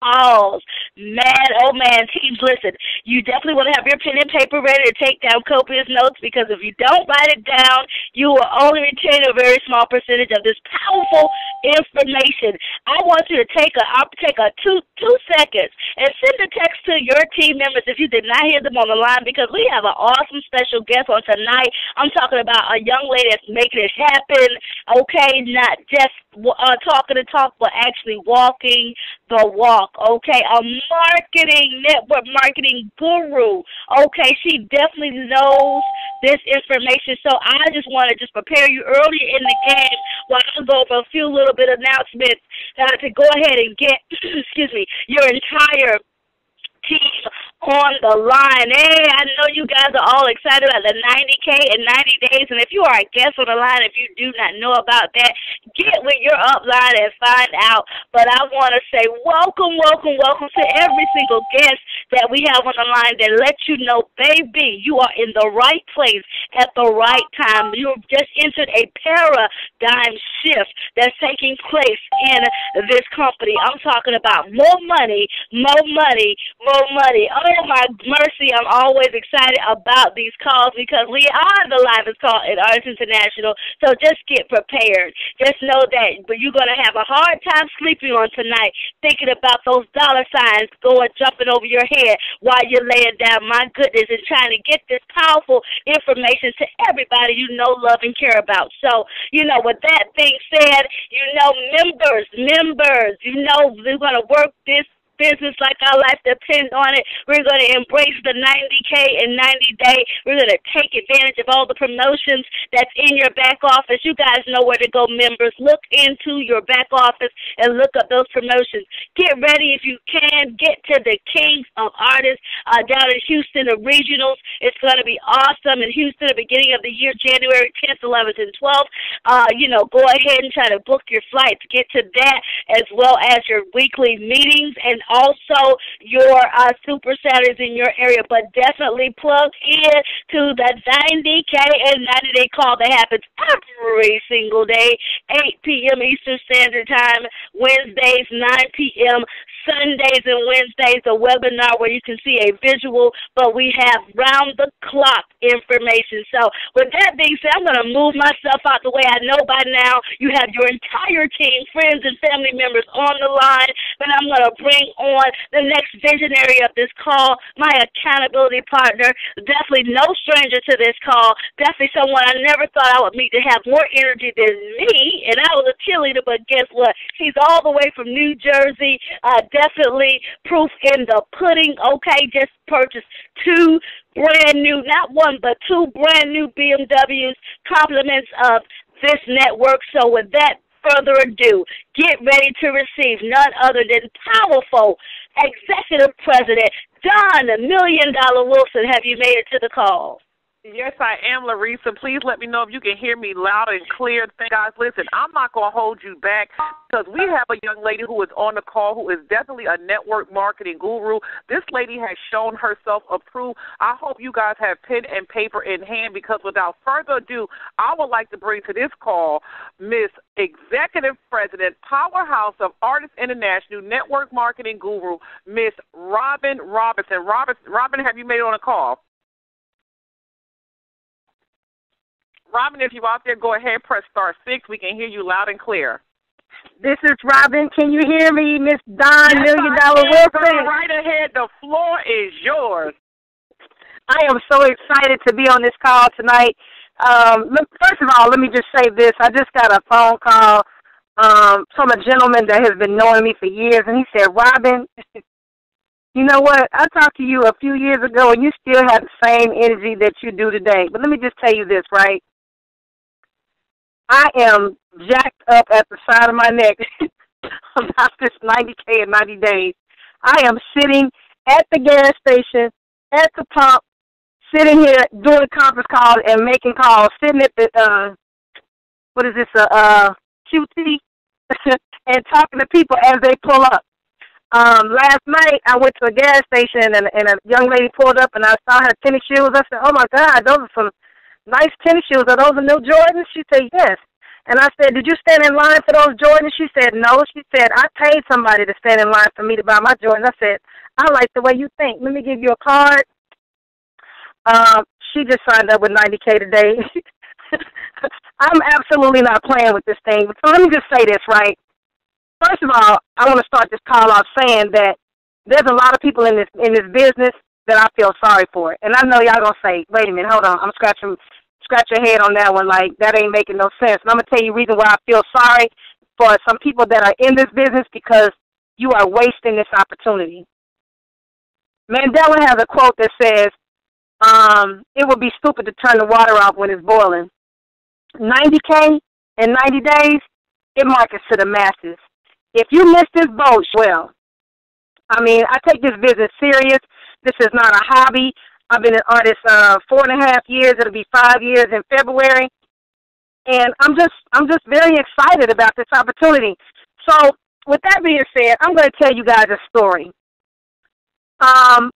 calls. Man, oh man, teams, listen, you definitely want to have your pen and paper ready to take down copious notes, because if you don't write it down, you will only retain a very small percentage of this powerful information. I want you to take a two seconds and send a text to your team members if you did not hear them on the line, because we have an awesome special guest on tonight. I'm talking about a young lady that's making it happen, okay? Not just talking the talk, but actually walking the walk, okay? A network marketing guru, okay? She definitely knows this information, so I just want to prepare you early in the game while I go over a few little bit announcements to go ahead and get, excuse me, your entire team on the line. Hey, I know you guys are all excited about the 90K in 90 days, and if you are a guest on the line, if you do not know about that, get with your upline and find out. But I want to say welcome, welcome, welcome to every single guest that we have on the line that lets you know, baby, you are in the right place at the right time. You've just entered a paradigm shift that's taking place in this company. I'm talking about more money, more money, more money. Oh, my mercy, I'm always excited about these calls because we are the livest call at Ardyss International, so just get prepared. Just know that you're going to have a hard time sleeping on tonight thinking about those dollar signs jumping over your head while you're laying down, my goodness, and trying to get this powerful information to everybody you know, love, and care about. So, with that being said, members, we're going to work this business like our life depends on it. We're going to embrace the 90K in 90 days. We're going to take advantage of all the promotions that's in your back office. You guys know where to go, members. Look into your back office and look up those promotions. Get ready if you can. Get to the Kings of Ardyss down in Houston, the regionals. It's going to be awesome in Houston at the beginning of the year, January 10th, 11th, and 12th. Go ahead and try to book your flight to get to that, as well as your weekly meetings and also your Super Saturdays in your area. But definitely plug in to the 90K and 90-day call that happens every single day, 8 p.m. Eastern Standard Time, Wednesdays, 9 p.m., Sundays and Wednesdays, a webinar where you can see a visual, but we have round-the-clock information. So with that being said, I'm going to move myself out the way. I know by now you have your entire team, friends and family members on the line, but I'm going to bring on the next visionary of this call, my accountability partner, definitely no stranger to this call, definitely someone I never thought I would meet to have more energy than me, and I was a cheerleader, but guess what? She's all the way from New Jersey, definitely proof in the pudding, okay? Just purchased two brand new, not one, but two brand new BMWs, compliments of this network. So with that further ado, get ready to receive none other than powerful Executive President Don $1 Million Wilson. Have you made it to the call? Yes, I am, Larissa. Please let me know if you can hear me loud and clear. Guys, listen, I'm not going to hold you back because we have a young lady who is on the call who is definitely a network marketing guru. This lady has shown herself approved. I hope you guys have pen and paper in hand because without further ado, I would like to bring to this call Miss Executive President, Powerhouse of Ardyss International, Network Marketing Guru, Miss Robin Robinson. Robin, have you made it on a call? Robin, if you're out there, go ahead, press star 6. We can hear you loud and clear. This is Robin. Can you hear me, Miss Don $1 Million Wilson? Go right ahead. The floor is yours. I am so excited to be on this call tonight. First of all, let me just say this. I just got a phone call from a gentleman that has been knowing me for years, and he said, Robin, you know what? I talked to you a few years ago, and you still have the same energy that you do today. But let me just tell you this, right? I am jacked up at the side of my neck about this 90K in 90 days. I am sitting at the gas station, at the pump, sitting here doing conference calls and making calls, sitting at the, QT, and talking to people as they pull up. Last night, I went to a gas station, and a young lady pulled up, and I saw her tennis shoes. I said, oh, my God, those are some nice tennis shoes. Are those the new Jordans? She said, yes. And I said, did you stand in line for those Jordans? She said, no. She said, I paid somebody to stand in line for me to buy my Jordans. I said, I like the way you think. Let me give you a card. She just signed up with $90K today. I'm absolutely not playing with this thing. So let me just say this, right? First of all, I want to start this call off saying that there's a lot of people in this business that I feel sorry for. And I know y'all going to say, wait a minute, hold on. I'm scratch your head on that one, like that ain't making no sense. And I'm going to tell you the reason why I feel sorry for some people that are in this business, because you are wasting this opportunity. Mandela has a quote that says, it would be stupid to turn the water off when it's boiling. 90K in 90 days, it markets to the masses. If you miss this boat, well, I mean, I take this business serious. This is not a hobby. I've been an artist 4.5 years. It'll be 5 years in February. And I'm just very excited about this opportunity. So with that being said, I'm going to tell you guys a story.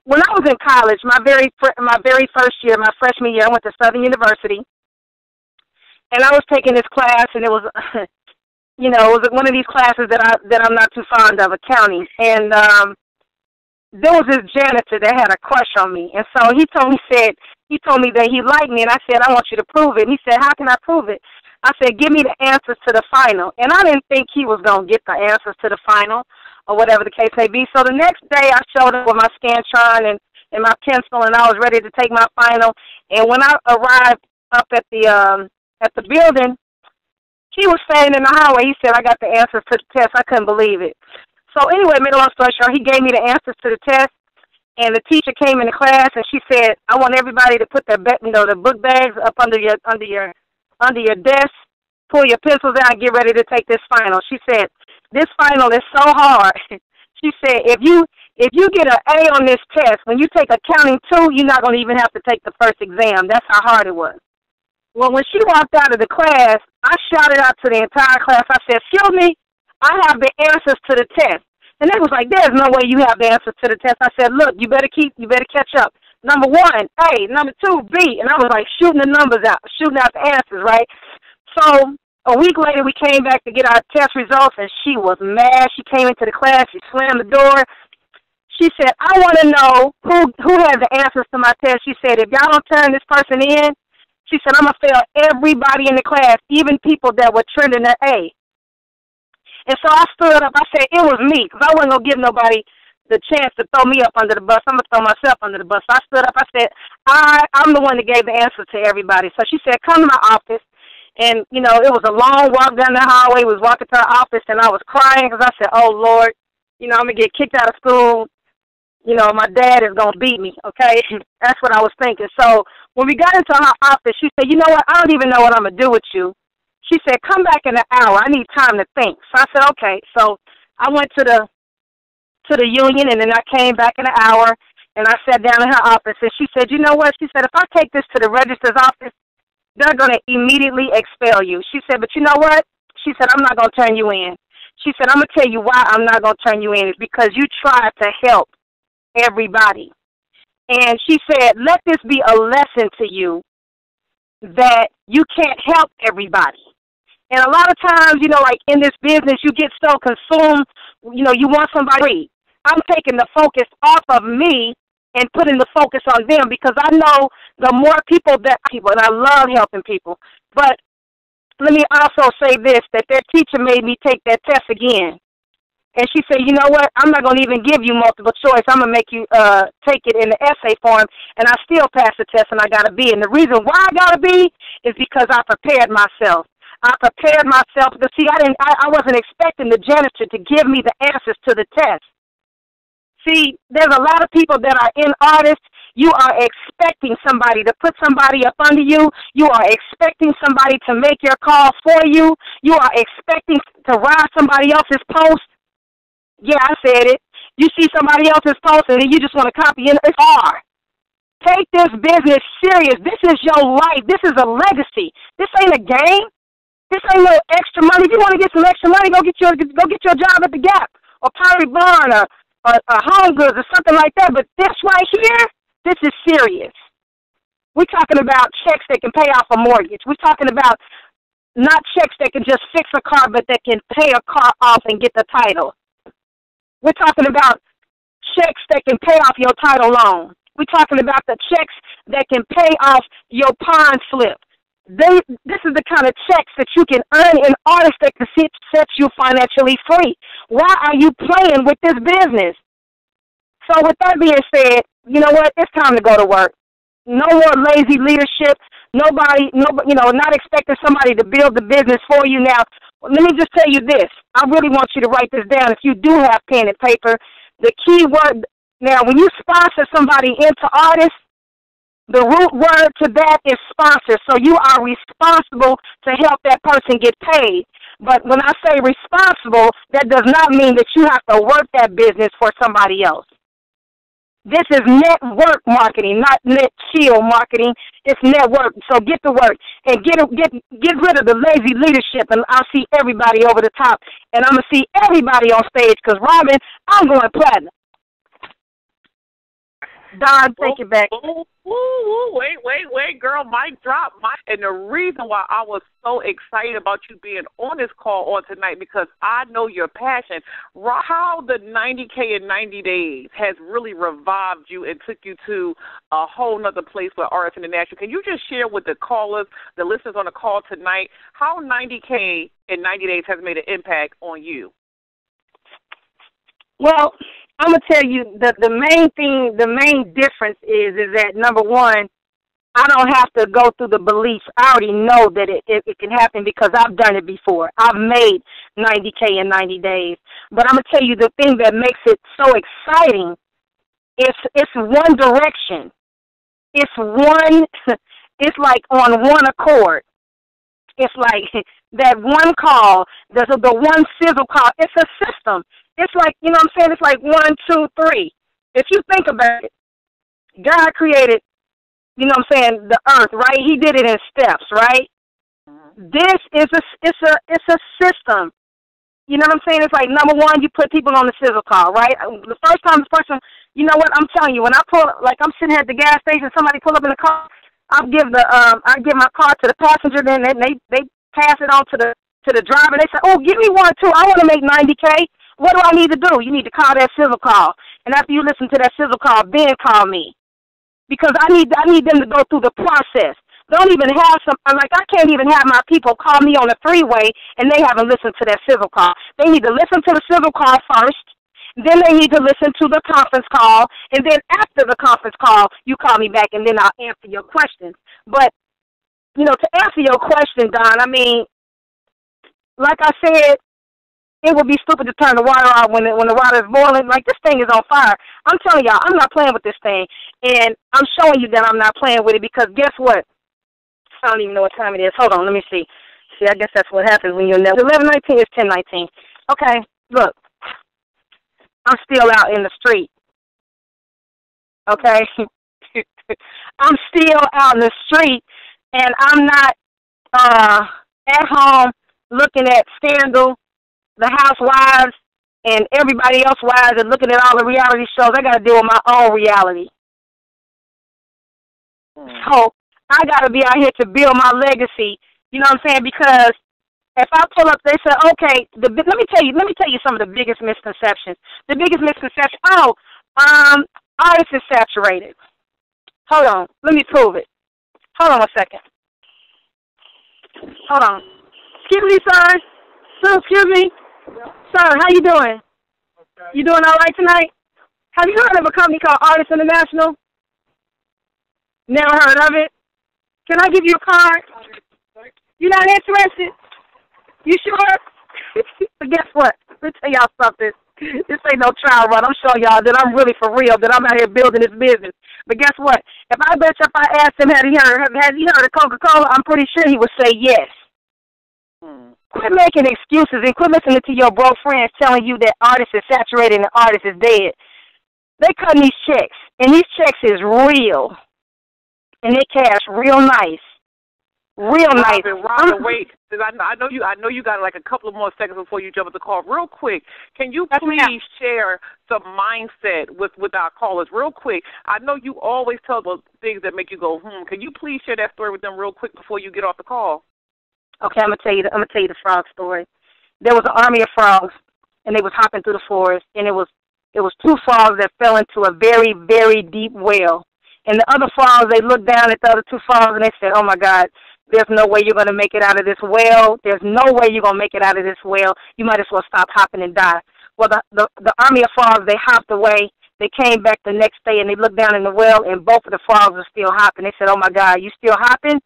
When I was in college, my very first year, my freshman year, I went to Southern University, and I was taking this class, and it was, it was one of these classes that I'm not too fond of, accounting. And there was this janitor that had a crush on me, and so he told me that he liked me, and I said, I want you to prove it. And he said, how can I prove it? I said, give me the answers to the final. And I didn't think he was going to get the answers to the final, or whatever the case may be. So the next day I showed up with my Scantron and my pencil, and I was ready to take my final. And when I arrived up at the building, he was standing in the hallway. He said, I got the answers to the test. I couldn't believe it. So anyway, made a long story short, he gave me the answers to the test, and the teacher came into class, and she said, I want everybody to put the book bags up under your desk, pull your pencils out, and get ready to take this final. She said, this final is so hard. She said, if you get an A on this test, when you take accounting 2, you're not going to even have to take the first exam. That's how hard it was. Well, when she walked out of the class, I shouted out to the entire class. I said, excuse me, I have the answers to the test. And they was like, there's no way you have the answers to the test. I said, look, you better catch up. Number 1, A. Number 2, B. And I was like shooting the numbers out, shooting out the answers, right? So a week later, we came back to get our test results, and she was mad. She came into the class. She slammed the door. She said, I want to know who has the answers to my test. She said, if y'all don't turn this person in, she said, I'm going to fail everybody in the class, even people that were trending at A. And so I stood up. I said, it was me, because I wasn't going to give nobody the chance to throw me up under the bus. I'm going to throw myself under the bus. So I stood up. I said, I'm the one that gave the answer to everybody. So she said, come to my office. And, it was a long walk down the hallway. We was walking to her office, and I was crying because I said, oh, Lord, I'm going to get kicked out of school. My dad is going to beat me, okay? That's what I was thinking. So when we got into her office, she said, you know what, I don't even know what I'm going to do with you. She said, come back in an hour. I need time to think. So I said, okay. So I went to the union, and then I came back in an hour, and I sat down in her office, and she said, you know what? She said, if I take this to the registrar's office, they're going to immediately expel you. She said, but you know what? She said, I'm not going to turn you in. She said, I'm going to tell you why I'm not going to turn you in. It's because you tried to help everybody. And she said, let this be a lesson to you that you can't help everybody. And a lot of times, like in this business, you get so consumed, you want somebody. I'm taking the focus off of me and putting the focus on them, because I know the more people, and I love helping people. But let me also say this, that their teacher made me take that test again. And she said, you know what, I'm not going to even give you multiple choice. I'm going to make you take it in the essay form. And I still passed the test, and I got a B. And the reason why I got a B is because I prepared myself. I prepared myself because, see, I wasn't expecting the janitor to give me the answers to the test. See, there's a lot of people that are in Ardyss. You are expecting somebody to put somebody up under you. You are expecting somebody to make your call for you. You are expecting to ride somebody else's post. Yeah, I said it. You see somebody else's post, and then you just want to copy it. It's hard. Take this business serious. This is your life. This is a legacy. This ain't a game. This ain't no extra money. If you want to get some extra money, go get your job at the Gap or Pottery Barn or Home Goods or something like that. But this right here, this is serious. We're talking about checks that can pay off a mortgage. We're talking about not checks that can just fix a car, but that can pay a car off and get the title. We're talking about checks that can pay off your title loan. We're talking about the checks that can pay off your pawn slip. This is the kind of checks that you can earn in Ardyss that can set you financially free. Why are you playing with this business? So with that being said, you know what? It's time to go to work. No more lazy leadership. Nobody, not expecting somebody to build the business for you. Now, let me just tell you this. I really want you to write this down if you do have pen and paper. The key word, now, when you sponsor somebody into Ardyss, the root word to that is sponsor. So you are responsible to help that person get paid. But when I say responsible, that does not mean that you have to work that business for somebody else. This is network marketing, not net chill marketing. It's network. So get to work and get rid of the lazy leadership, and I'll see everybody over the top. And I'm going to see everybody on stage because, Robin, I'm going platinum. Don, take it back. Wait, girl, mic drop. And the reason why I was so excited about you being on this call on tonight, because I know your passion. How the 90K in 90 days has really revived you and took you to a whole nother place with Ardyss International. Can you just share with the callers, the listeners on the call tonight, how 90K in 90 days has made an impact on you? Well, I'm going to tell you that the main difference is that, number one, I don't have to go through the beliefs. I already know that it can happen because I've done it before. I've made 90K in 90 days. But I'm going to tell you the thing that makes it so exciting, it's one direction. It's like on one accord. It's like that one call, the one sizzle call. It's a system. It's like, you know what I'm saying? It's like 1, 2, 3. If you think about it, God created, you know what I'm saying, the earth, right? He did it in steps, right? Mm-hmm. This is it's a system. You know what I'm saying? It's like, number one, you put people on the sizzle call, right? The first time this person, you know what? I'm telling you, when I pull, like I'm sitting here at the gas station, somebody pull up in the car, I give my car to the passenger, then they pass it on to the driver. They say, oh, give me one too. I want to make 90K. What do I need to do? You need to call that sizzle call. And after you listen to that sizzle call, then call me. Because I need them to go through the process. Don't even have I can't even have my people call me on the freeway and they haven't listened to that sizzle call. They need to listen to the sizzle call first. Then they need to listen to the conference call. And then after the conference call, you call me back and then I'll answer your questions. But, you know, to answer your question, Don, I mean, like I said, it would be stupid to turn the water off when the water is boiling. Like, this thing is on fire. I'm telling y'all, I'm not playing with this thing. And I'm showing you that I'm not playing with it because guess what? I don't even know what time it is. Hold on, let me see. See, I guess that's what happens when you're 11:19 is 10:19. Okay, look. I'm still out in the street. Okay? I'm still out in the street, and I'm not at home looking at Scandal, The Housewives, and everybody else's wives, and looking at all the reality shows. I got to deal with my own reality. So I got to be out here to build my legacy. You know what I'm saying? Because if I pull up, they say, okay. Let me tell you some of the biggest misconceptions. The biggest misconception. Ardyss is saturated. Hold on, let me prove it. Hold on a second. Hold on. Excuse me, sir. Sir, excuse me. Sir, how you doing? Okay. You doing all right tonight? Have you heard of a company called Ardyss International? Never heard of it? Can I give you a card? You're not interested? You sure? But guess what? Let me tell y'all something. This ain't no trial run. I'm showing y'all that I'm really for real, that I'm out here building this business. But guess what? If I asked him, has he heard of Coca-Cola, I'm pretty sure he would say yes. Quit making excuses and quit listening to your bro friends telling you that Ardyss is saturated and Ardyss is dead. They cutting these checks, and these checks is real. And they cash real nice. Real nice. Robin, wait. I know you got like a couple of more seconds before you jump at the call. Real quick, can you please share some mindset with our callers real quick? I know you always tell those things that make you go, Can you please share that story with them real quick before you get off the call? Okay, I'm gonna tell you the frog story. There was an army of frogs, and they was hopping through the forest, and it was 2 frogs that fell into a very, very deep well. And the other frogs, they looked down at the other 2 frogs, and they said, "Oh my God, there's no way you're gonna make it out of this well. There's no way you're gonna make it out of this well. You might as well stop hopping and die." Well, the army of frogs, they hopped away. They came back the next day, and they looked down in the well, and both of the frogs were still hopping. They said, "Oh my God, you still hopping?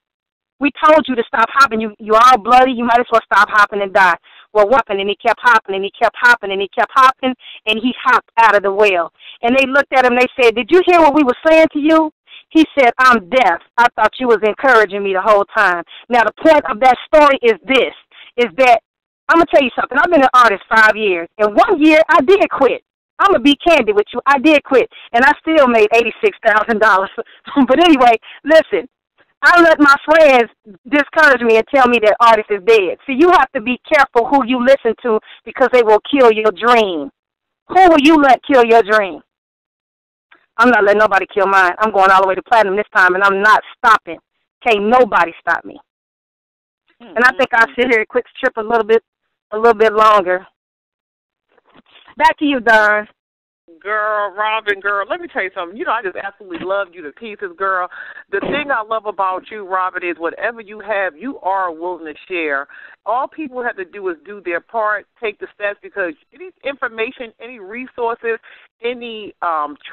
We told you to stop hopping. You all bloody. You might as well stop hopping and die." Well, what happened? And he kept hopping, and he kept hopping, and he kept hopping, and he hopped out of the well. And they looked at him, they said, "Did you hear what we were saying to you?" He said, "I'm deaf. I thought you was encouraging me the whole time." Now, the point of that story is this, is that, I'm going to tell you something. I've been an artist 5 years, and 1 year I did quit. I'm going to be candid with you. I did quit, and I still made $86,000. But anyway, listen. I let my friends discourage me and tell me that Ardyss is dead. So you have to be careful who you listen to because they will kill your dream. Who will you let kill your dream? I'm not letting nobody kill mine. I'm going all the way to platinum this time, and I'm not stopping. Can't nobody stop me. And I think I'll sit here and quick trip a little bit longer. Back to you, Don. Girl, Robin, girl, let me tell you something. You know, I just absolutely love you to pieces, girl. The thing I love about you, Robin, is whatever you have, you are willing to share. All people have to do is do their part, take the steps, because any information, any resources, any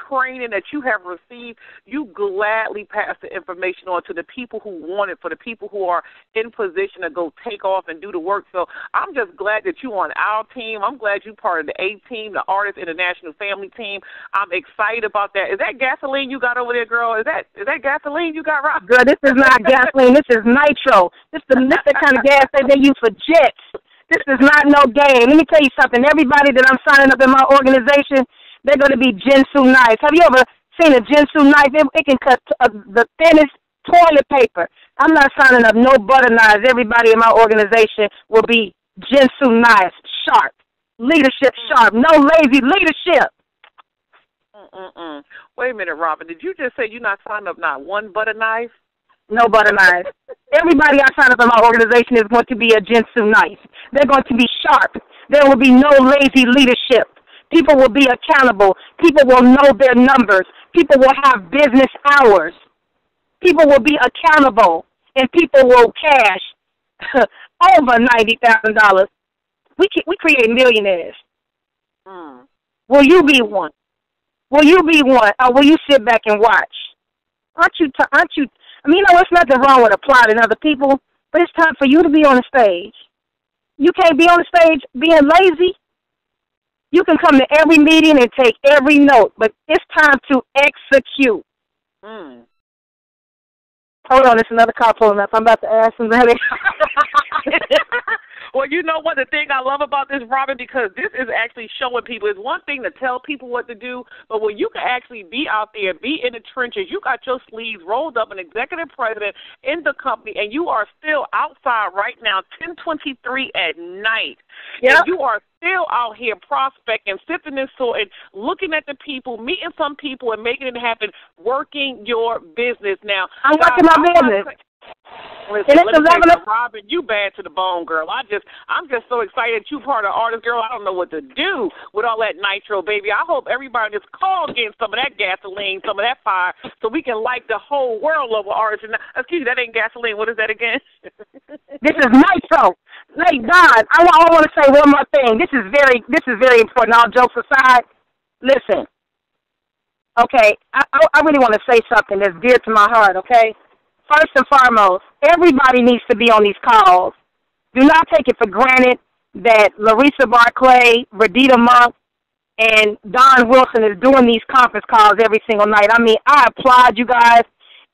training that you have received, you gladly pass the information on to the people who want it, for the people who are in position to go take off and do the work. So I'm just glad that you're on our team. I'm glad you're part of the A team, the Ardyss International Family Team. I'm excited about that. Is that gasoline you got over there, girl? Is that gasoline you got, Rob? Girl, this is not gasoline. This is nitro. This is the kind of gas that they use for jets. This is not no game. Let me tell you something. Everybody that I'm signing up in my organization, they're going to be Jinsu knives. Have you ever seen a Jinsu knife? It can cut the thinnest toilet paper. I'm not signing up no butter knives. Everybody in my organization will be Jinsu knives, sharp. Leadership sharp. No lazy leadership. Wait a minute, Robin. Did you just say you're not signing up not one butter knife? No butter knives. Everybody I sign up in my organization is going to be a Jinsu knife. They're going to be sharp. There will be no lazy leadership. People will be accountable. People will know their numbers. People will have business hours. People will be accountable, and people will cash over $90,000. We create millionaires. Will you be one? Will you be one, or will you sit back and watch? Aren't you? I mean, there's nothing wrong with applauding other people, but it's time for you to be on the stage. You can't be on the stage being lazy. You can come to every meeting and take every note, but it's time to execute. Hold on, there's another car pulling up. I'm about to ask somebody. Well, you know what? The thing I love about this, Robin, because this is actually showing people. It's one thing to tell people what to do, but when you can actually be out there, be in the trenches, you got your sleeves rolled up, an executive president in the company, and you are still outside right now, 10:23 at night. Yep. And you are still out here prospecting, sifting and sorting, looking at the people, meeting some people, and making it happen, working your business. Now, I'm working my business. Listen, Robin, you bad to the bone, girl. I'm just so excited you part of Ardyss, girl. I don't know what to do with all that nitro, baby. I hope everybody that's called getting some of that gasoline, some of that fire, so we can light the whole world over Ardyss. Excuse me, that ain't gasoline. What is that again? This is nitro. Thank God. I want to say one more thing. This is very important. All jokes aside, listen. Okay, I really want to say something that's dear to my heart. Okay. First and foremost, everybody needs to be on these calls. Do not take it for granted that Larissa Barclay, Verdita Monk, and Don Wilson is doing these conference calls every single night. I mean, I applaud you guys,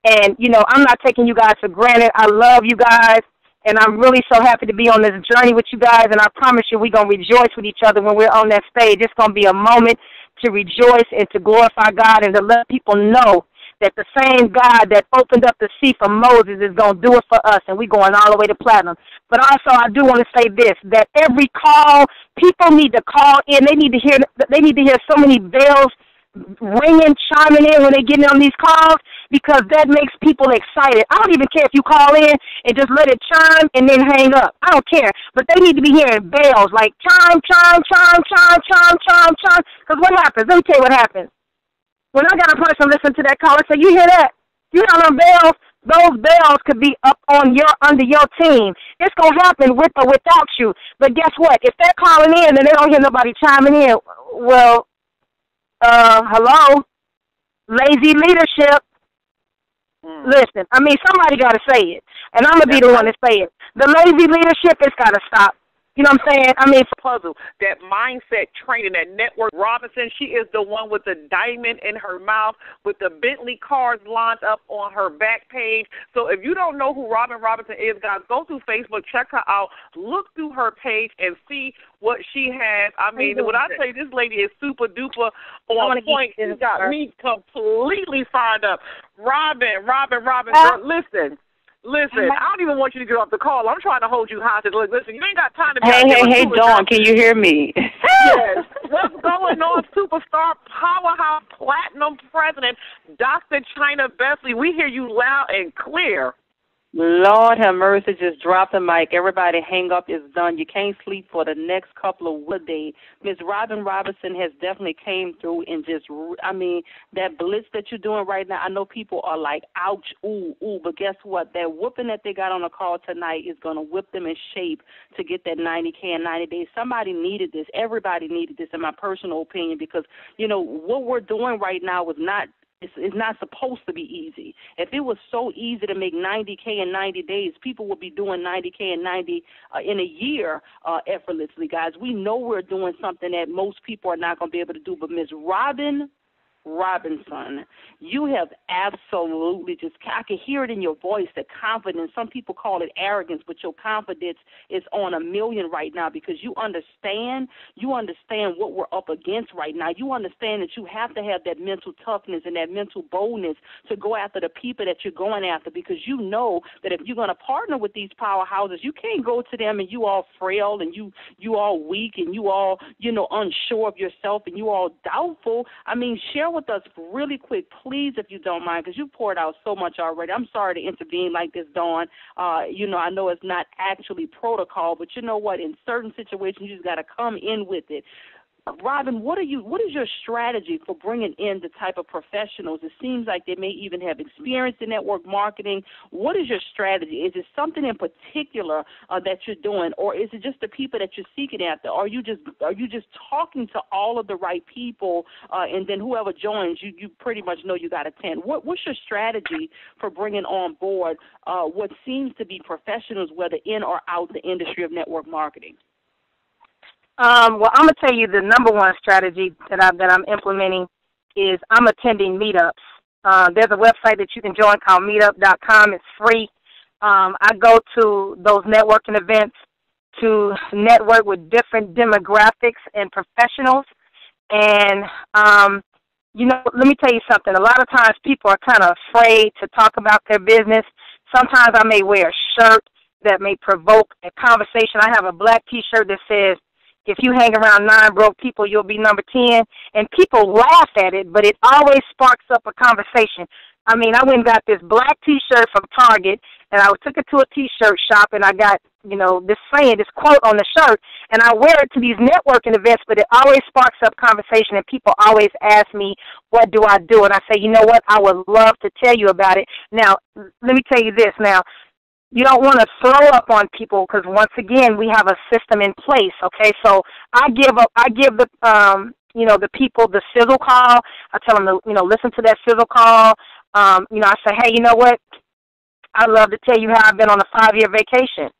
and, you know, I'm not taking you guys for granted. I love you guys, and I'm really so happy to be on this journey with you guys, and I promise you we're going to rejoice with each other when we're on that stage. It's going to be a moment to rejoice and to glorify God and to let people know that the same God that opened up the sea for Moses is going to do it for us, and we're going all the way to platinum. But also, I do want to say this, that every call, people need to call in. They need to hear so many bells ringing, chiming in when they get on these calls, because that makes people excited. I don't even care if you call in and just let it chime and then hang up. I don't care. But they need to be hearing bells like chime, chime, chime, chime, chime, chime, chime. Because what happens? Let me tell you what happens. When I got a person listen to that call, I say, you hear that? You hear them bells? Those bells could be up on under your team. It's gonna happen with or without you. But guess what? If they're calling in and they don't hear nobody chiming in, well, hello, lazy leadership. Listen, I mean, somebody got to say it, and I'm gonna be the one to say it. The lazy leadership has got to stop. You know what I'm saying? I mean, puzzle, that mindset training, that network. Robinson, she is the one with the diamond in her mouth, with the Bentley cars lined up on her back page. So if you don't know who Robin Robinson is, guys, go through Facebook, check her out, look through her page, and see what she has. I mean, when I tell you this lady is super duper on point, she got me completely fired up. Robin, girl, listen. Listen, I don't even want you to get off the call. I'm trying to hold you hostage. Listen, you ain't got time to be Hey, Dawn, can you hear me? Yes. What's going on, superstar, powerhouse, platinum president, Dr. Chyna Bethley? We hear you loud and clear. Lord have mercy, just drop the mic. Everybody hang up, it's done. You can't sleep for the next couple of days. Miss Robin Robinson has definitely came through and just, I mean, that blitz that you're doing right now, I know people are like, ouch, ooh, but guess what? That whooping that they got on the call tonight is going to whip them in shape to get that 90K in 90 days. Somebody needed this. Everybody needed this, in my personal opinion, because, you know, what we're doing right now is not, it's not supposed to be easy. If it was so easy to make 90K in 90 days, people would be doing 90K in 90 in a year effortlessly, guys. We know we're doing something that most people are not going to be able to do. But Ms. Robinson, you have absolutely just, I can hear it in your voice, the confidence. Some people call it arrogance, but your confidence is on a million right now, because you understand what we're up against right now. You understand that you have to have that mental toughness and that mental boldness to go after the people that you're going after, because you know that if you're going to partner with these powerhouses, you can't go to them and you all frail and you all weak and you all, you know, unsure of yourself and you all doubtful. I mean, share with us really quick, please, if you don't mind, because you poured out so much already. I'm sorry to intervene like this, Dawn. You know, I know it's not actually protocol, but you know what? In certain situations, you just got to come in with it. Robin, what is your strategy for bringing in the type of professionals? It seems like they may even have experience in network marketing. What is your strategy? Is it something in particular that you're doing, or is it just the people that you're seeking after? Are you just talking to all of the right people, and then whoever joins, you pretty much know you got a 10? What's your strategy for bringing on board what seems to be professionals, whether in or out the industry of network marketing? Well, I'm going to tell you the number one strategy that I'm implementing is I'm attending meetups. There's a website that you can join called meetup.com. It's free. I go to those networking events to network with different demographics and professionals. And, you know, let me tell you something. A lot of times people are kind of afraid to talk about their business. Sometimes I may wear a shirt that may provoke a conversation. I have a black T-shirt that says, if you hang around 9 broke people, you'll be number 10. And people laugh at it, but it always sparks up a conversation. I mean, I went and got this black T-shirt from Target, and I took it to a T-shirt shop, and I got, you know, this saying, this quote on the shirt, and I wear it to these networking events, but it always sparks up conversation, and people always ask me, what do I do? And I say, you know what, I would love to tell you about it. Now, let me tell you this now. You don't want to throw up on people, because once again, we have a system in place. Okay, so I give the you know, the people the sizzle call. I tell them to, you know, listen to that sizzle call. You know, I say, hey, you know what? I'd love to tell you how I've been on a 5-year vacation.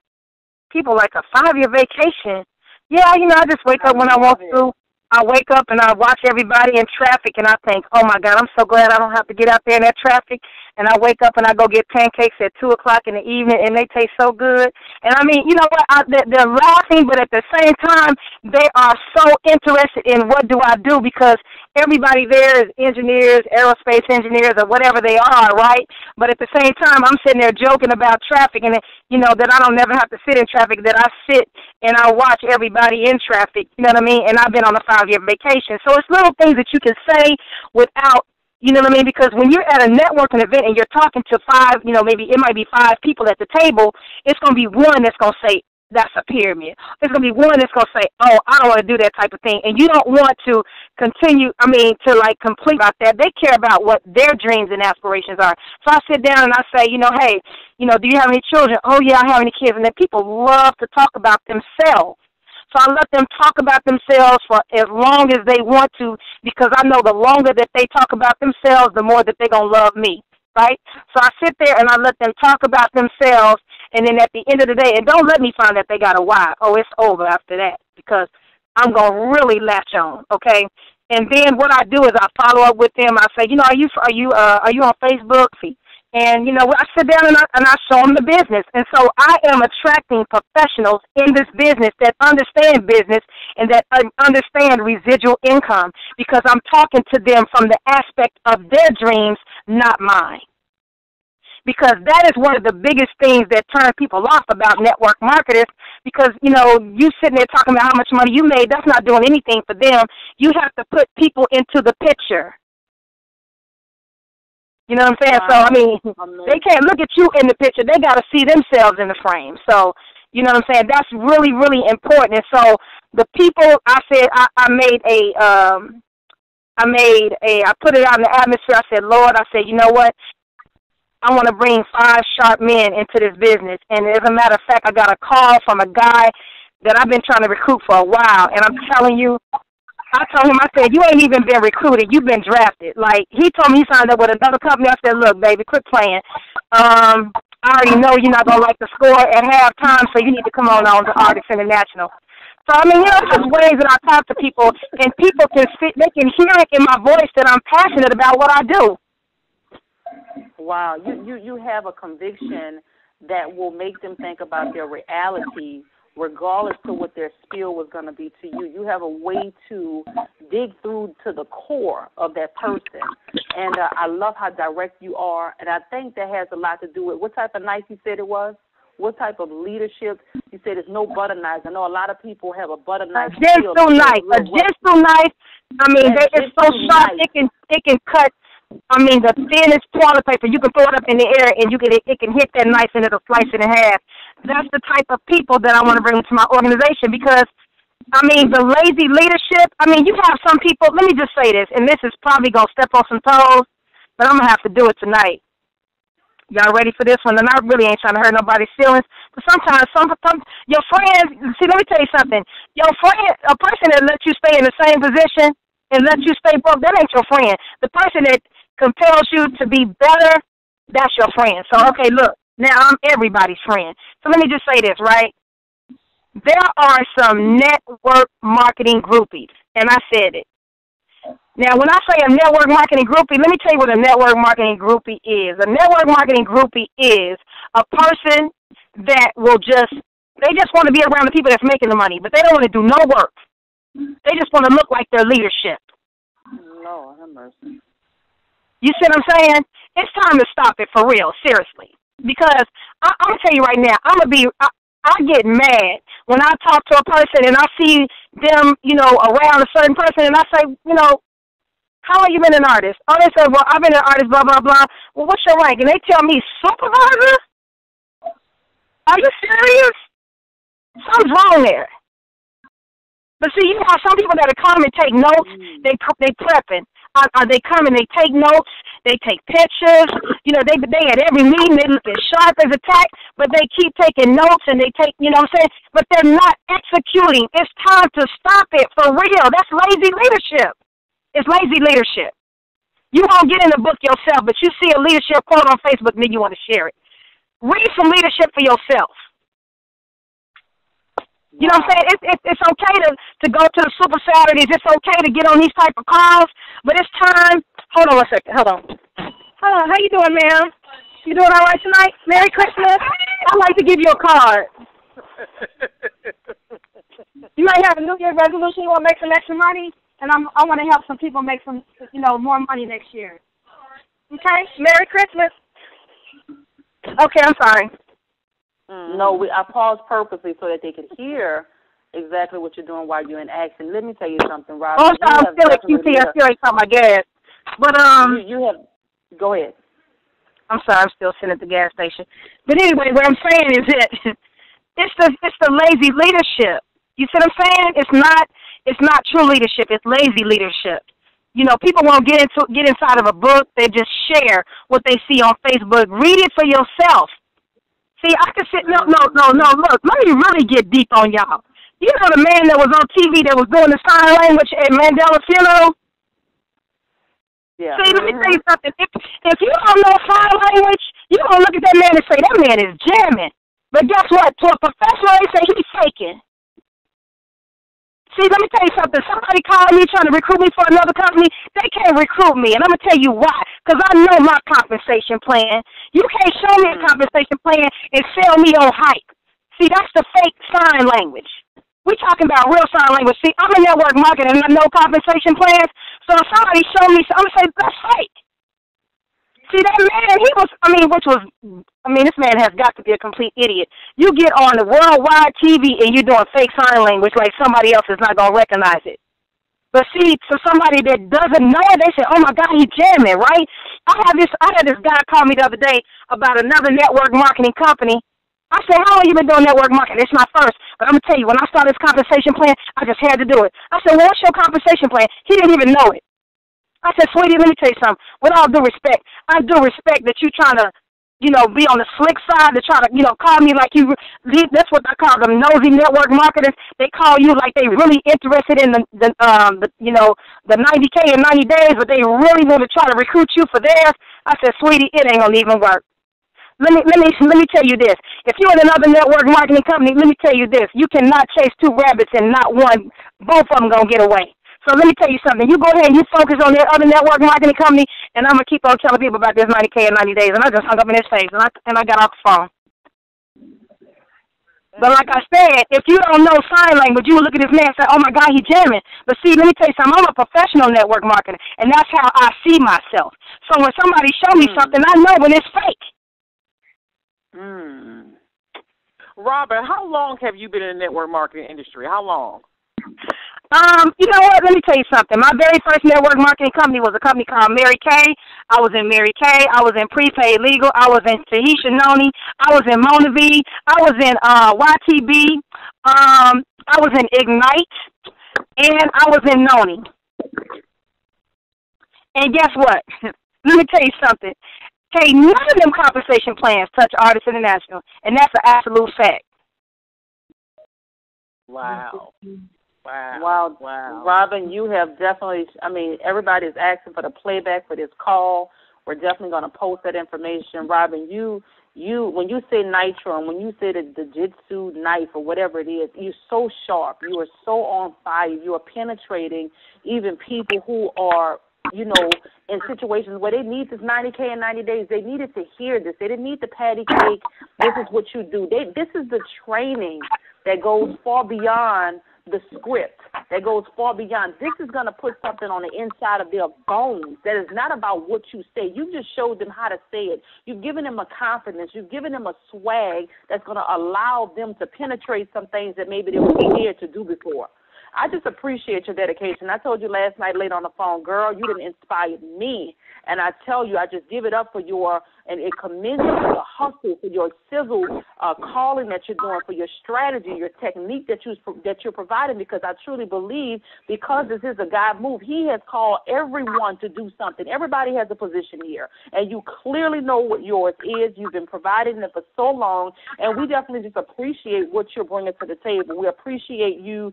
People like, a 5-year vacation? Yeah, you know, I just wake up when I want to. I wake up and I watch everybody in traffic, and I think, oh my God, I'm so glad I don't have to get out there in that traffic. and I wake up and I go get pancakes at 2 o'clock in the evening, and they taste so good. And I mean, you know what? They're laughing, but at the same time, they are so interested in what do I do, because everybody there is engineers, aerospace engineers, or whatever they are, right? But at the same time, I'm sitting there joking about traffic, and you know that I don't never have to sit in traffic. That I sit and I watch everybody in traffic. You know what I mean? And I've been on a 5-year vacation, so it's little things that you can say without. You know what I mean? Because when you're at a networking event and you're talking to 5, you know, maybe it might be 5 people at the table, it's going to be one that's going to say, that's a pyramid. There's going to be one that's going to say, oh, I don't want to do that type of thing. And you don't want to continue, to like complete about that. They care about what their dreams and aspirations are. So I sit down and I say, you know, hey, you know, do you have any children? Oh, yeah, I have any kids. And then people love to talk about themselves. So I let them talk about themselves for as long as they want to, because I know the longer that they talk about themselves, the more that they're going to love me, right? So I sit there and I let them talk about themselves, and then at the end of the day, and don't let me find that they got a why. Oh, it's over after that, because I'm going to really latch on, okay? And then what I do is I follow up with them. I say, you know, are you on Facebook? And, you know, I sit down and I show them the business. And so I am attracting professionals in this business that understand business and that understand residual income, because I'm talking to them from the aspect of their dreams, not mine. Because that is one of the biggest things that turn people off about network marketers, because, you know, you sitting there talking about how much money you made, that's not doing anything for them. You have to put people into the picture. You know what I'm saying? Wow. So, I mean, they can't look at you in the picture. They got to see themselves in the frame. So, you know what I'm saying? That's really, really important. And so the people, I said, I put it out in the atmosphere. I said, Lord, I said, you know what? I want to bring 5 sharp men into this business. And as a matter of fact, I got a call from a guy that I've been trying to recruit for a while. And I'm telling you, I told him, I said, you ain't even been recruited. You've been drafted. Like, he told me he signed up with another company. I said, look, baby, quit playing. I already know you're not going to like the score at halftime, so you need to come on to Ardyss International. So, I mean, you know, it's just ways that I talk to people, and people can they can hear it in my voice that I'm passionate about what I do. Wow. You have a conviction that will make them think about their reality, regardless to what their spiel was going to be to you. You have a way to dig through to the core of that person. And I love how direct you are. And I think that has a lot to do with what type of knife you said it was. What type of leadership? You said it's no butter knife. I know a lot of people have a butter knife. A gentle knife. A gentle knife. I mean, it's so sharp it can cut. I mean, the thinnest toilet paper, you can throw it up in the air and it can hit that knife and it'll slice it in half. That's the type of people that I want to bring to my organization, because, I mean, the lazy leadership, I mean, you have some people, let me just say this, and this is probably going to step on some toes, but I'm going to have to do it tonight. Y'all ready for this one? And I really ain't trying to hurt nobody's feelings, but sometimes some your friends, see, let me tell you something. Your friend, a person that lets you stay in the same position and lets you stay broke, that ain't your friend. The person that compels you to be better, that's your friend. So, okay, look, now I'm everybody's friend. So let me just say this, right? There are some network marketing groupies, and I said it. Now, when I say a network marketing groupie, let me tell you what a network marketing groupie is. A network marketing groupie is a person that they just want to be around the people that's making the money, but they don't want to do no work. They just want to look like their leadership. Lord have mercy. You see what I'm saying? It's time to stop it for real, seriously. Because I'm going to tell you right now, I get mad when I talk to a person and I see them, you know, around a certain person, and I say, you know, how long you been an artist? Oh, they say, well, I've been an artist, blah, blah, blah. Well, what's your rank? And they tell me, supervisor? Are you serious? Something's wrong there. But see, you have some people that are come and take notes. They prepping. They come and they take notes. They take pictures. You know, they at every meeting, they look as sharp as a tack, but they keep taking notes and they take, you know what I'm saying? But they're not executing. It's time to stop it for real. That's lazy leadership. It's lazy leadership. You won't get in the book yourself, but you see a leadership quote on Facebook and then you want to share it. Read some leadership for yourself. You know what I'm saying? It's okay to go to the Super Saturdays. It's okay to get on these type of calls. But it's time. Hold on one second. Hold on. How you doing, ma'am? You doing all right tonight? Merry Christmas. I'd like to give you a card. You might have a New Year's resolution. You want to make some extra money, and I want to help some people make some, more money next year. Okay? Merry Christmas. Okay, I'm sorry. No, I paused purposely so that they could hear exactly what you're doing while you're in action. Let me tell you something, Rob. Oh, I'm still at QT. I still ain't talking about gas. But, you have, go ahead. I'm sorry, I'm still sitting at the gas station. But anyway, what I'm saying is that it's the lazy leadership. You see what I'm saying? It's not true leadership. It's lazy leadership. People won't get inside of a book. They just share what they see on Facebook. Read it for yourself. See, I can sit. No. Look, let me really get deep on y'all. You know the man that was on TV that was doing the sign language at Mandela's funeral? Yeah. See, let me tell you something. If you don't know sign language, you're going to look at that man and say, that man is jamming. But guess what? To a professional, they say he's faking. See, let me tell you something. Somebody called me trying to recruit me for another company. They can't recruit me, and I'm going to tell you why. Because I know my compensation plan. You can't show me a compensation plan and sell me on hype. See, that's the fake sign language. We're talking about real sign language. See, I'm in network marketing and I know compensation plans. So if somebody showed me, I'm going to say, that's fake. See, that man, this man has got to be a complete idiot. You get on the worldwide TV and you're doing fake sign language like somebody else is not going to recognize it. But see, for somebody that doesn't know it, they say, oh, my God, he's jamming, right? I had this guy call me the other day about another network marketing company. I said, how long you been doing network marketing? It's my first. But I'm going to tell you, when I started this compensation plan, I just had to do it. I said, well, what's your compensation plan? He didn't even know it. I said, sweetie, let me tell you something. With all due respect, I do respect that you trying to, be on the slick side to try to, call me like you. That's what I call them, nosy network marketers. They call you like they really interested in the 90K in 90 days, but they really want to try to recruit you for theirs. I said, sweetie, it ain't going to even work. Let me tell you this. If you're in another network marketing company, let me tell you this. You cannot chase two rabbits and not one. Both of them going to get away. So let me tell you something. You go ahead and you focus on that other network marketing company, and I'm going to keep on telling people about this 90K in 90 days. And I just hung up in his face, and I got off the phone. But like I said, if you don't know sign language, you will look at this man and say, oh, my God, he's jamming. But see, let me tell you something. I'm a professional network marketer, and that's how I see myself. So when somebody show me something, I know when it's fake. Robin, how long have you been in the network marketing industry? How long? You know what? Let me tell you something. My very first network marketing company was a company called Mary Kay. I was in Mary Kay. I was in Prepaid Legal. I was in Tahisha Noni. I was in Monavi. I was in YTB. I was in Ignite. And I was in Noni. And guess what? Let me tell you something. Okay, none of them compensation plans touch Ardyss International, and that's an absolute fact. Wow. Robin, you have definitely, everybody's asking for the playback for this call. We're definitely going to post that information. Robin, you when you say nitro and when you say the jitsu knife or whatever it is, you're so sharp. You are so on fire. You are penetrating even people who are, in situations where they need this 90K in 90 days. They needed to hear this. They didn't need the patty cake. This is what you do. This is the training that goes far beyond the script, that goes far beyond. This is going to put something on the inside of their bones that is not about what you say. You just showed them how to say it. You've given them a confidence. You've given them a swag that's going to allow them to penetrate some things that maybe they were scared to do before. I just appreciate your dedication. I told you last night late on the phone, girl, you done inspired me. And I tell you, I just give it up for and it commends you for your hustle, for your sizzle calling that you're doing, for your strategy, your technique that you're providing, because I truly believe because this is a God move, he has called everyone to do something. Everybody has a position here, and you clearly know what yours is. You've been providing it for so long, and we definitely just appreciate what you're bringing to the table. We appreciate you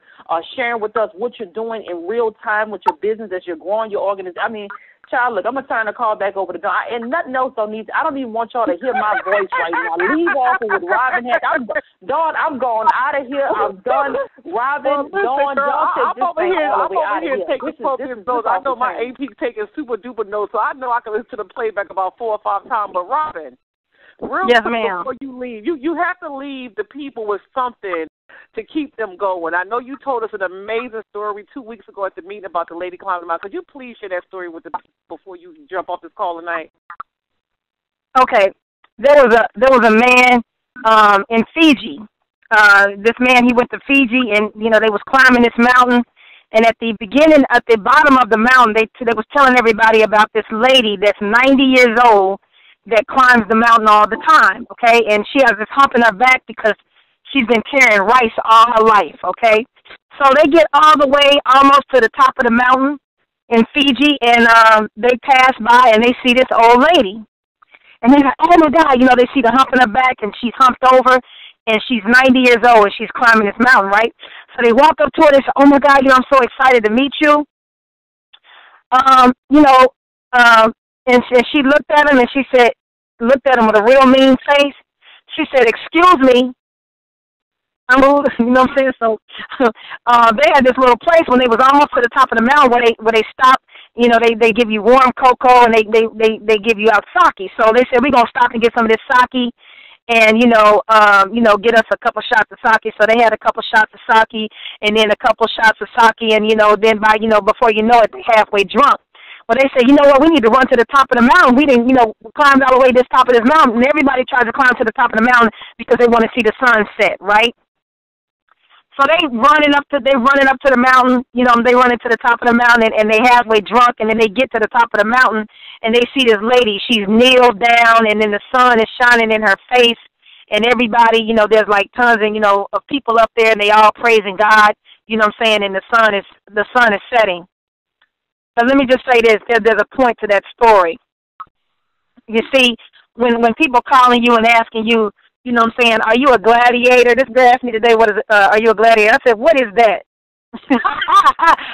sharing with us what you're doing in real time with your business as you're growing your organization. Child, look, I'm gonna turn the call back over to Dawn. And nothing else I don't even want y'all to hear my voice right now. Leave off of what Robin had. Dawn, I'm going out of here. I'm done. Robin, Dawn, y'all take this thing all the way out of here. Taking copious notes. I know my AP taking super duper notes, so I know I can listen to the playback about 4 or 5 times. But Robin, real quick before you leave, you have to leave the people with something to keep them going. I know you told us an amazing story 2 weeks ago at the meeting about the lady climbing the mountain. Could you please share that story with the people before you jump off this call tonight? Okay, there was a man in Fiji. This man, he went to Fiji, and they was climbing this mountain. And at the beginning, at the bottom of the mountain, they was telling everybody about this lady that's 90 years old that climbs the mountain all the time. Okay, and she has this hump in her back because she's been carrying rice all her life, okay? So they get all the way almost to the top of the mountain in Fiji, and they pass by, and they see this old lady. And they're like, oh, my God, they see the hump in her back, and she's humped over, and she's 90 years old, and she's climbing this mountain, right? So they walk up to her, and they say, oh, my God, I'm so excited to meet you. And she looked at him, and she said, looked at him with a real mean face. She said, excuse me. You know what I'm saying? So they had this little place when they was almost to the top of the mountain where they stop. They give you warm cocoa and they give you out sake. So they said, we're gonna stop and get some of this sake and get us a couple shots of sake. So they had a couple shots of sake and then a couple shots of sake, and then by before you know it, they're halfway drunk. Well, they say, you know what, we need to run to the top of the mountain. We didn't, climb all the way to this top of this mountain, and everybody tries to climb to the top of the mountain because they want to see the sunset, right? So they running up to the mountain, they running to the top of the mountain, and they halfway drunk, and then they get to the top of the mountain, and they see this lady. She's kneeled down, and then the sun is shining in her face, and everybody, there's like tons of people up there, and they all praising God, and the sun is setting. But let me just say this, there's a point to that story. You see, when people calling you and asking you, are you a gladiator? This girl asked me today, are you a gladiator? I said, what is that?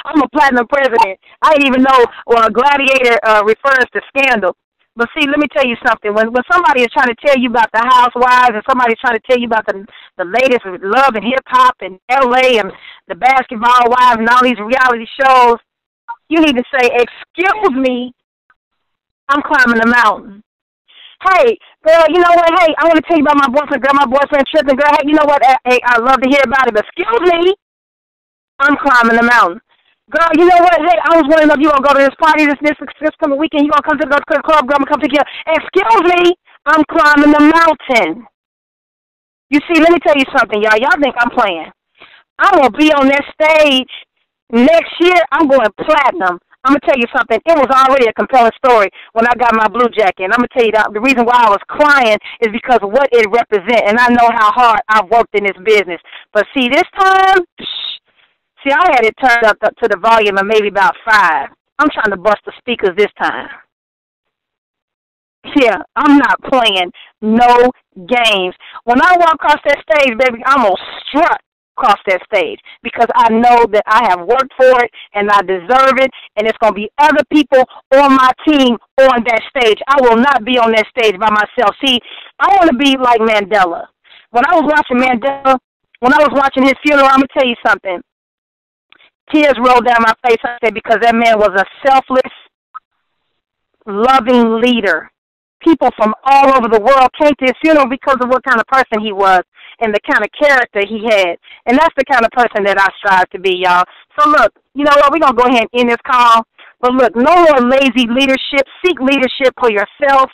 I'm a platinum president. I didn't even know a gladiator refers to scandal. But see, let me tell you something. When somebody is trying to tell you about the housewives and somebody's trying to tell you about the latest love and hip-hop and L.A. and the basketball wives and all these reality shows, you need to say, excuse me, I'm climbing the mountain. Hey, girl, you know what? Hey, I want to tell you about my boyfriend. Girl, my boyfriend tripping. Girl, hey, you know what? Hey, I'd love to hear about it, but excuse me, I'm climbing the mountain. Girl, you know what? Hey, I was wondering if you going to go to this party this coming weekend. You going to come to the club? Girl, I'm going to come together. Excuse me, I'm climbing the mountain. You see, let me tell you something, y'all. Y'all think I'm playing. I'm going to be on that stage next year. I'm going platinum. I'm going to tell you something. It was already a compelling story when I got my blue jacket. And I'm going to tell you that the reason why I was crying is because of what it represents. And I know how hard I've worked in this business. But see, this time, I had it turned up to the volume of maybe about 5. I'm trying to bust the speakers this time. Yeah, I'm not playing no games. When I walk across that stage, baby, I'm going to strut across that stage because I know that I have worked for it and I deserve it, and it's going to be other people on my team on that stage. I will not be on that stage by myself. See, I want to be like Mandela. When I was watching Mandela, when I was watching his funeral, I'm going to tell you something. Tears rolled down my face, I said, because that man was a selfless, loving leader. People from all over the world came to his funeral because of what kind of person he was and the kind of character he had. And that's the kind of person that I strive to be, y'all. So, look, you know what? We're going to go ahead and end this call. But, look, no more lazy leadership. Seek leadership for yourself.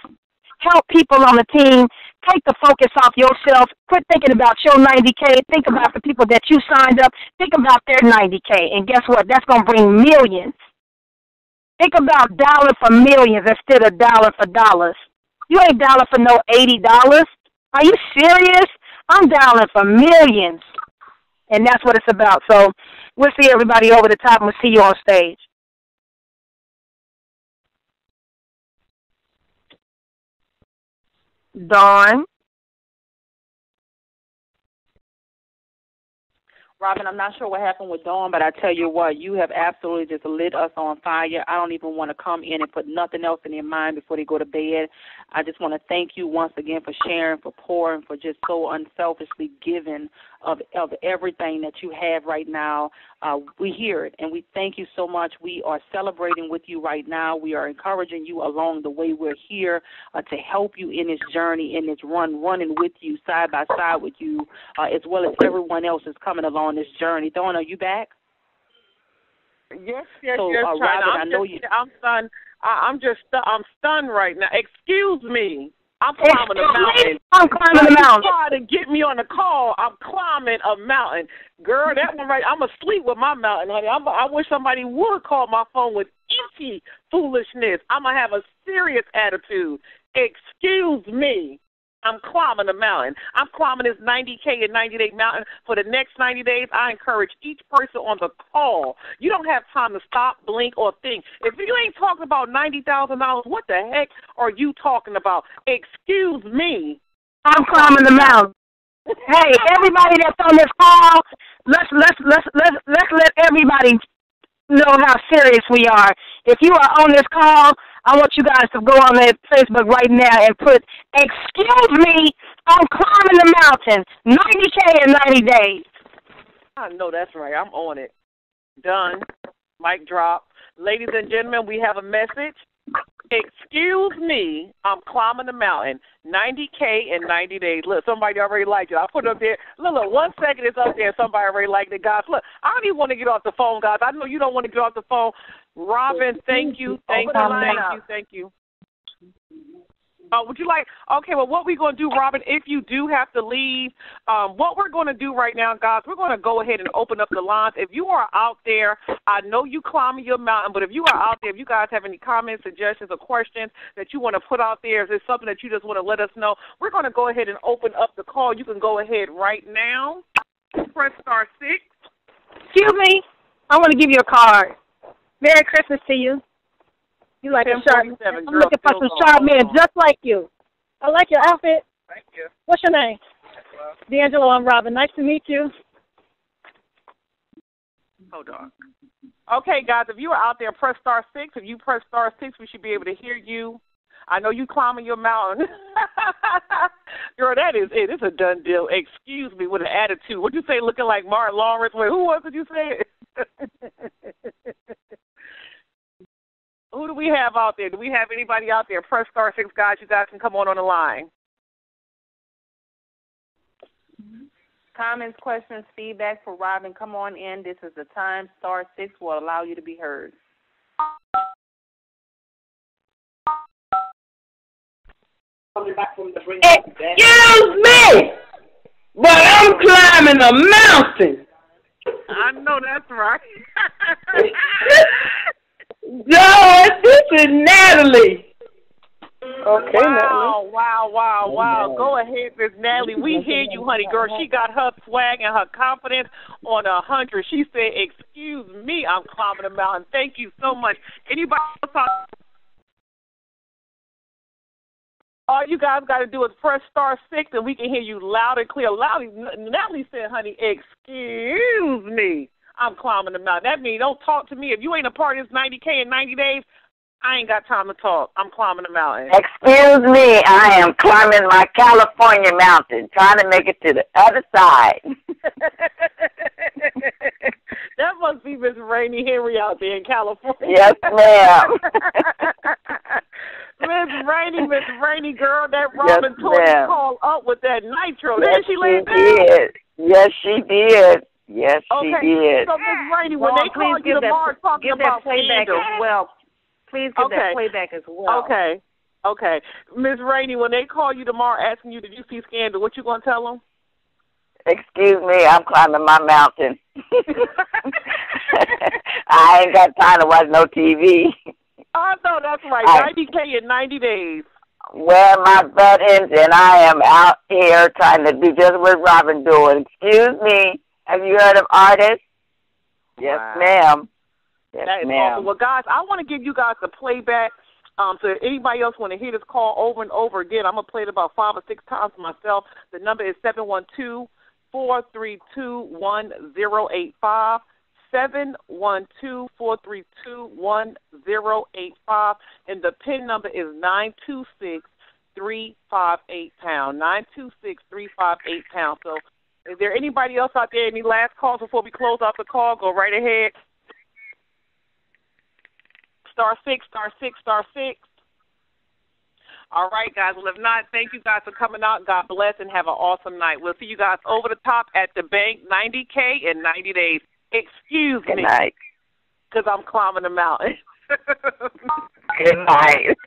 Help people on the team. Take the focus off yourself. Quit thinking about your 90K. Think about the people that you signed up. Think about their 90K. And guess what? That's going to bring millions. Think about dollar for millions instead of dollar for dollars. You ain't dollar for no $80. Are you serious? I'm dollar for millions. And that's what it's about. So we'll see everybody over the top, and we'll see you on stage. Dawn. Robin, I'm not sure what happened with Dawn, but I tell you what, you have absolutely just lit us on fire. I don't even want to come in and put nothing else in their mind before they go to bed. I just want to thank you once again for sharing, for pouring, for just so unselfishly giving of everything that you have right now. We hear it, and we thank you so much. We are celebrating with you right now. We are encouraging you along the way. We're here to help you in this journey, in this running with you, side by side with you, as well as everyone else is coming along this journey. Dawn, are you back? Yes, so, Chyna. I'm stunned. I'm stunned right now. Excuse me. I'm climbing a mountain. I'm climbing a mountain. Try to get me on the call. I'm climbing a mountain. Girl, that one right, I'm asleep with my mountain, honey. I wish somebody would call my phone with empty foolishness. I'm going to have a serious attitude. Excuse me. I'm climbing a mountain. I'm climbing this 90K and 90-day mountain for the next 90 days. I encourage each person on the call. You don't have time to stop, blink, or think. If you ain't talking about $90,000, what the heck are you talking about? Excuse me. I'm climbing the mountain. Hey, everybody that's on this call, let's let everybody know how serious we are. If you are on this call, I want you guys to go on their Facebook right now and put, excuse me, I'm climbing the mountain, 90K in 90 days. I know that's right. I'm on it. Done. Mic drop. Ladies and gentlemen, we have a message. Excuse me, I'm climbing the mountain, 90K in 90 days. Look, somebody already liked it. I put it up there. Look, 1 second it's up there. Somebody already liked it, guys. Look, I don't even want to get off the phone, guys. I know you don't want to get off the phone. Robin, thank you. Would you like, okay, well, what we're going to do, Robin, if you do have to leave, what we're going to do right now, guys, we're going to go ahead and open up the lines. If you are out there, I know you climbing your mountain, but if you are out there, if you guys have any comments, suggestions, or questions that you want to put out there, if there's something that you just want to let us know, we're going to go ahead and open up the call. You can go ahead right now. Press *6. Excuse me, I want to give you a card. Merry Christmas to you. You like a sharp? I'm looking for some sharp men just like you. I like your outfit. Thank you. What's your name? D'Angelo. I'm Robin. Nice to meet you. Hold on. Okay, guys, if you are out there, press *6. If you press *6, we should be able to hear you. I know you climbing your mountain. Girl, that is it. It's a done deal. Excuse me, with an attitude. What'd you say, looking like Martin Lawrence? Wait, who was it you said? Who do we have out there? Do we have anybody out there? Press *6, guys. You guys can come on the line. Comments, questions, feedback for Robin, come on in. This is the time. *6 will allow you to be heard. Excuse me, but I'm climbing a mountain. I know that's right. No, this is Natalie. Okay, Natalie. Wow. Go ahead, Miss Natalie. We hear you, honey girl. She got her swag and her confidence on 100. She said, excuse me, I'm climbing a mountain. Thank you so much. Anybody else? All you guys got to do is press *6 and we can hear you loud and clear. Natalie said, honey, excuse me, I'm climbing the mountain. That means don't talk to me. If you ain't a part of this 90K in 90 days, I ain't got time to talk. I'm climbing the mountain. Excuse me, I am climbing my California mountain, trying to make it to the other side. That must be Miss Rainey Henry out there in California. Yes, ma'am. Miss Rainey, girl, that Robin told you call up with that nitro. Yes, Didn't she lay down? Yes, she did. Yes, she did. So, Miss Rainey, when they call you tomorrow talking about playback as well. Please give that playback as well. Okay. Miss Rainey, when they call you tomorrow asking you, did you see Scandal, what you going to tell them? Excuse me, I'm climbing my mountain. I ain't got time to watch no TV. Oh, no, that's right. 90K in 90 days. Wear my buttons, and I am out here trying to do just what Robin doing. Excuse me, have you heard of Ardyss? Yes, ma'am. Yes, that is ma'am. awesome. Well, guys, I want to give you guys the playback. So if anybody else want to hear this call over and over again, I'm going to play it about 5 or 6 times myself. The number is 712 712-432-1085. 712-432-1085. And the PIN number is 926-358-pound. 926-358-pound. So is there anybody else out there? Any last calls before we close out the call? Go right ahead. *6, *6, *6. All right, guys. Well, if not, thank you guys for coming out. God bless and have an awesome night. We'll see you guys over the top at the bank, 90K in 90 days. Excuse me. Good night. Because I'm climbing the mountain. Good night.